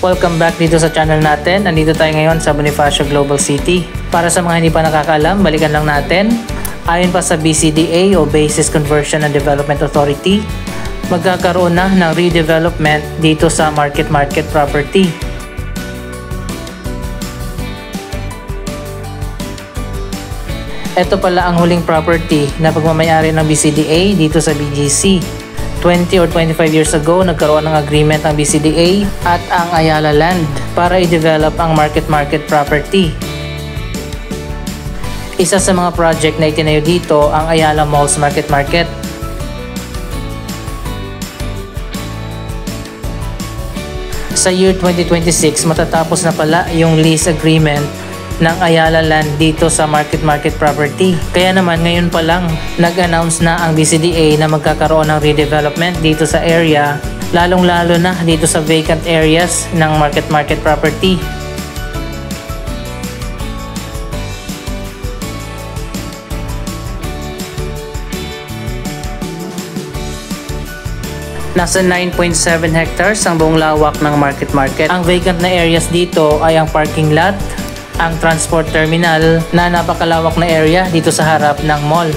Welcome back dito sa channel natin. Nandito tayo ngayon sa Bonifacio Global City. Para sa mga hindi pa nakakaalam, balikan lang natin. Ayon pa sa BCDA o Basis Conversion and Development Authority, magkakaroon na ng redevelopment dito sa market property. Ito pala ang huling property na pagmamayari ng BCDA dito sa BGC. 20 or 25 years ago, nagkaroon ng agreement ng BCDA at ang Ayala Land para i-develop ang market property. Isa sa mga project na itinayo dito ang Ayala Malls Market. Sa year 2026, matatapos na pala yung lease agreement ng Ayala Land dito sa market property. Kaya naman ngayon pa lang nag-announce na ang BCDA na magkakaroon ng redevelopment dito sa area, lalong-lalo na dito sa vacant areas ng market property. Nasa 9.7 hectares ang buong lawak ng market. Ang vacant na areas dito ay ang parking lot, ang transport terminal na napakalawak na area dito sa harap ng mall.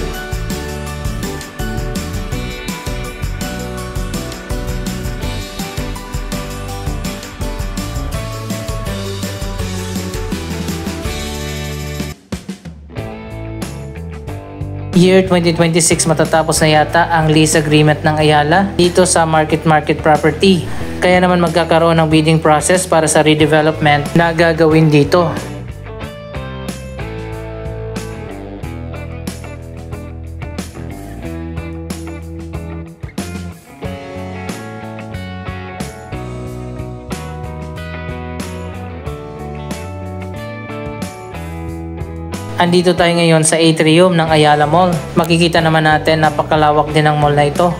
Year 2026 matatapos na yata ang lease agreement ng Ayala dito sa market property. Kaya naman magkakaroon ng bidding process para sa redevelopment na gagawin dito. Andito tayo ngayon sa atrium ng Ayala Mall. Makikita naman natin napakalawak din ang mall na ito.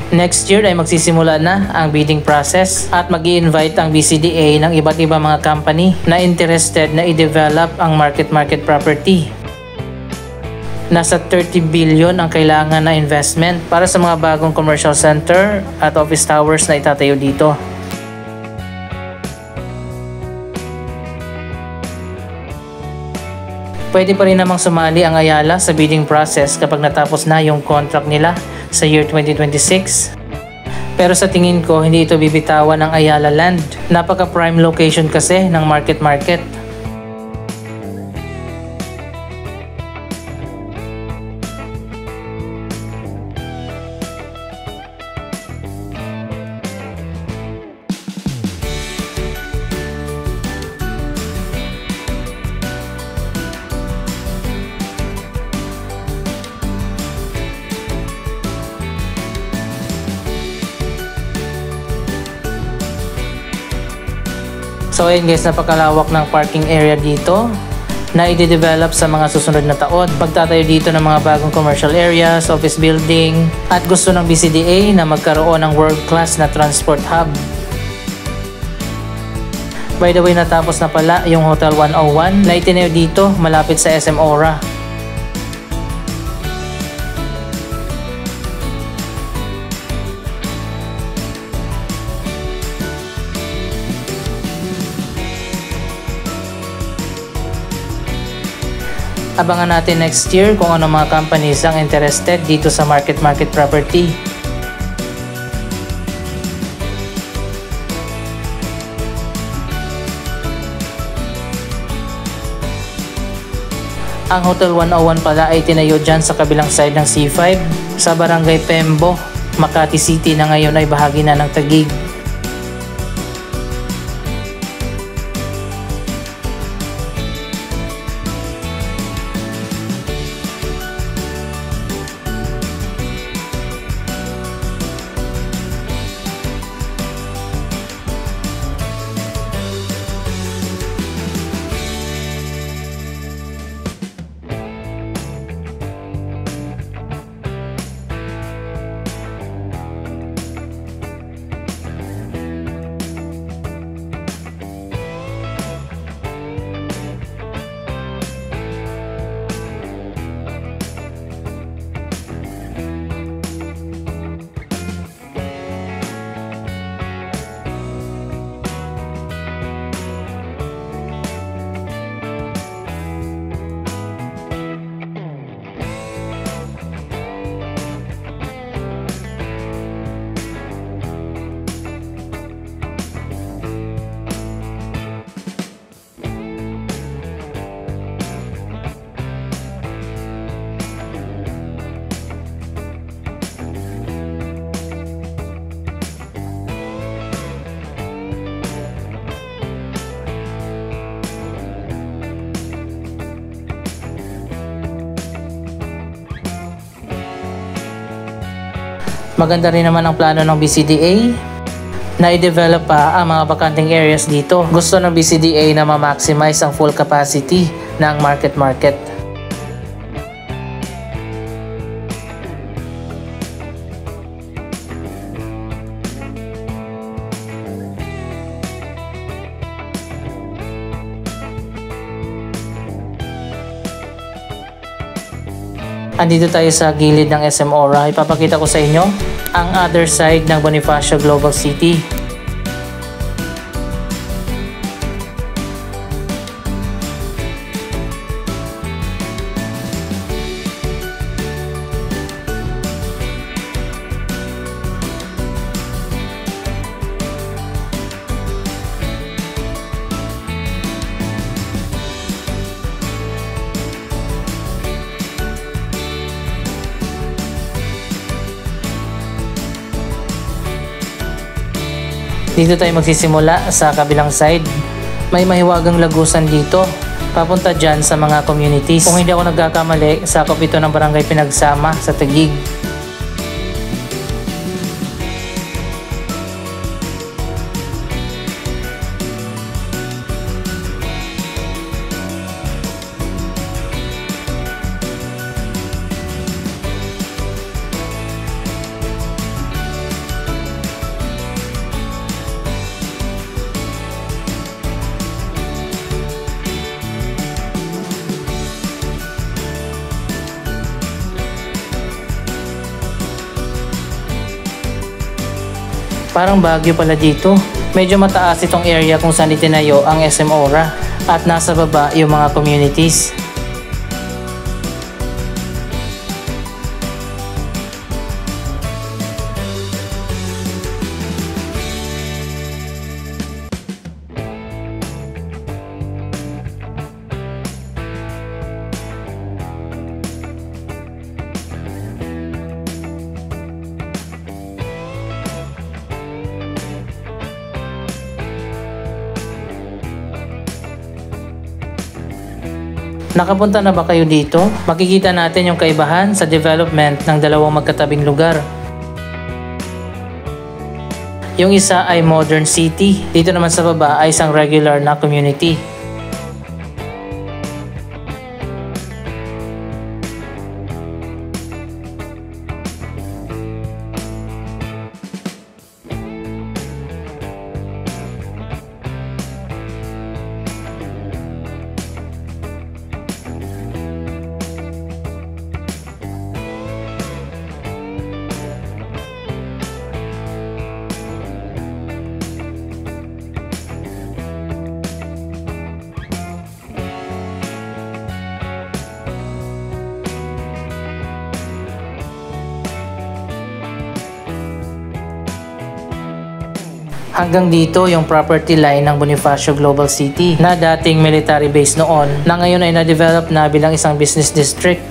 Next year ay magsisimula na ang bidding process at mag-i-invite ang BCDA ng iba't ibang mga company na interested na i-develop ang market property. Nasa 30 billion ang kailangan na investment para sa mga bagong commercial center at office towers na itatayo dito. Pwede pa rin namang sumali ang Ayala sa bidding process kapag natapos na yung contract nila sa year 2026. Pero sa tingin ko, hindi ito bibitawan ng Ayala Land. Napaka-prime location kasi ng market. So ayun guys, napakalawak ng parking area dito na i-develop sa mga susunod na taon. Pagtatayo dito ng mga bagong commercial areas, office building, at gusto ng BCDA na magkaroon ng world-class na transport hub. By the way, natapos na pala yung Hotel 101 na itinayo dito malapit sa SM Aura. Abangan natin next year kung ano mga companies ang interested dito sa market property. Ang Hotel 101 pala ay tinayo dyan sa kabilang side ng C5 sa Barangay Pembo, Makati City na ngayon ay bahagi na ng Taguig. Maganda rin naman ang plano ng BCDA na i-develop pa ang mga bakanting areas dito. Gusto ng BCDA na ma-maximize ang full capacity ng market. Andito tayo sa gilid ng SM Aura. Ipapakita ko sa inyo ang other side ng Bonifacio Global City. Dito tayo magsisimula sa kabilang side. May mahiwagang lagusan dito, papunta dyan sa mga communities. Kung hindi ako nagkakamali, sakop ito ng barangay Pinagsama sa Taguig. Parang Baguio pala dito. Medyo mataas itong area kung saan itinayo ang SM Aura at nasa baba yung mga communities. Nakapunta na ba kayo dito? Makikita natin yung kaibahan sa development ng dalawang magkatabing lugar. Yung isa ay modern city, dito naman sa baba ay isang regular na community. Hanggang dito yung property line ng Bonifacio Global City na dating military base noon na ngayon ay na-develop na bilang isang business district.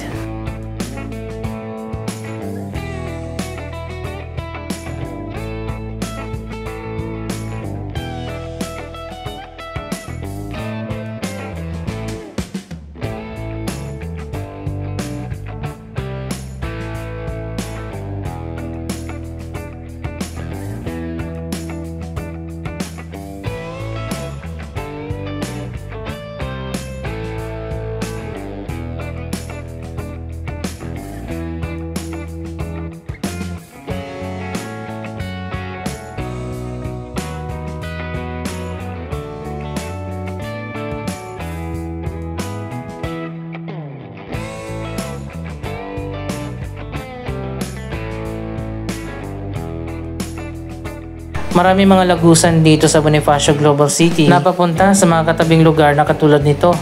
Marami mga lagusan dito sa Bonifacio Global City na papunta sa mga katabing lugar na katulad nito.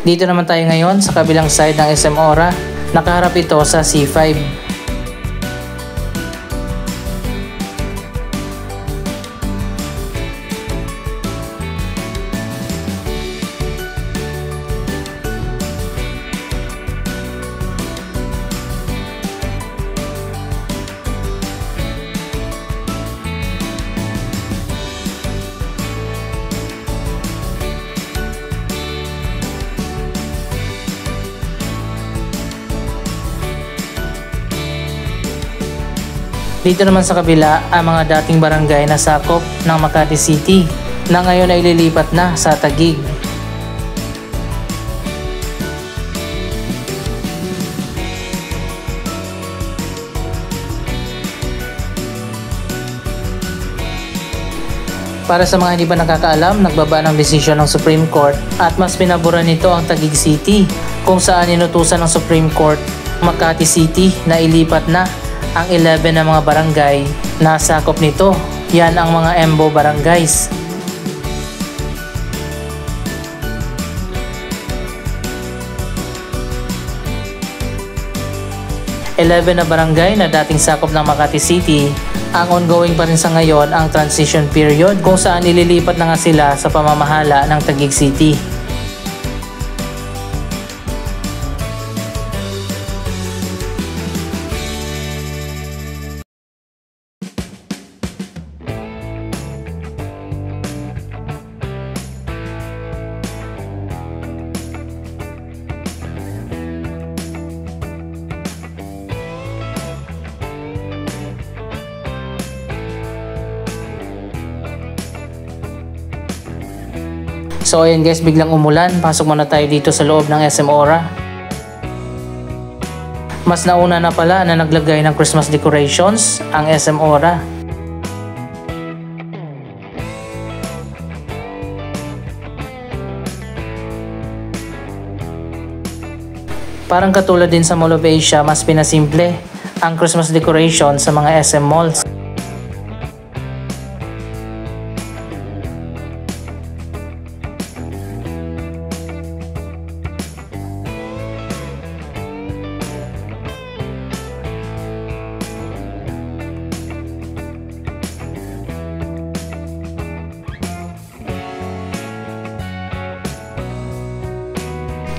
Dito naman tayo ngayon sa kabilang side ng SM Ora. Nakaharap ito sa C5. Dito naman sa kabila ang mga dating barangay na sakop ng Makati City na ngayon ay lilipat na sa Taguig. Para sa mga hindi pa nakakaalam, nagbaba ng desisyon ng Supreme Court at mas pinabura nito ang Taguig City, kung saan inutusan ng Supreme Court Makati City na ilipat na ang 11 na mga barangay na sakop nito. Yan ang mga EMBO barangays. Eleven na barangay na dating sakop ng Makati City, ang ongoing pa rin sa ngayon ang transition period kung saan ililipat na nga sila sa pamamahala ng Taguig City. So ayan guys, biglang umulan. Pasok muna tayo dito sa loob ng SM Ora. Mas nauna na pala na naglagay ng Christmas decorations ang SM Ora. Parang katulad din sa Mall of Asia, mas pinasimple ang Christmas decoration sa mga SM malls.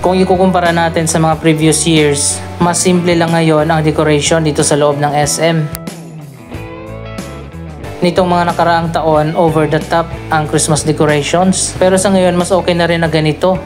Kung ikukumpara natin sa mga previous years, mas simple lang ngayon ang decoration dito sa loob ng SM. Nitong mga nakaraang taon, over the top ang Christmas decorations. Pero sa ngayon, mas okay na rin na ganito.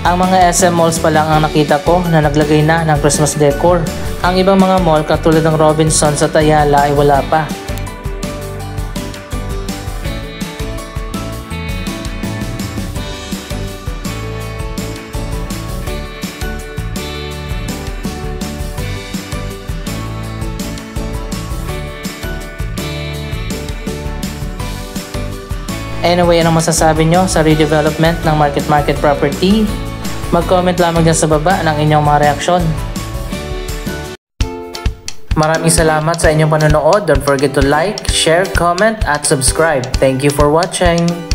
Ang mga SM malls pa lang ang nakita ko na naglagay na ng Christmas decor. Ang ibang mga mall katulad ng Robinsons at Ayala ay wala pa. Anyway, anong masasabi nyo sa redevelopment ng Market Property? Mag-comment lamang dyan sa baba ng inyong mga reaksyon. Maraming salamat sa inyong panonood. Don't forget to like, share, comment, at subscribe. Thank you for watching!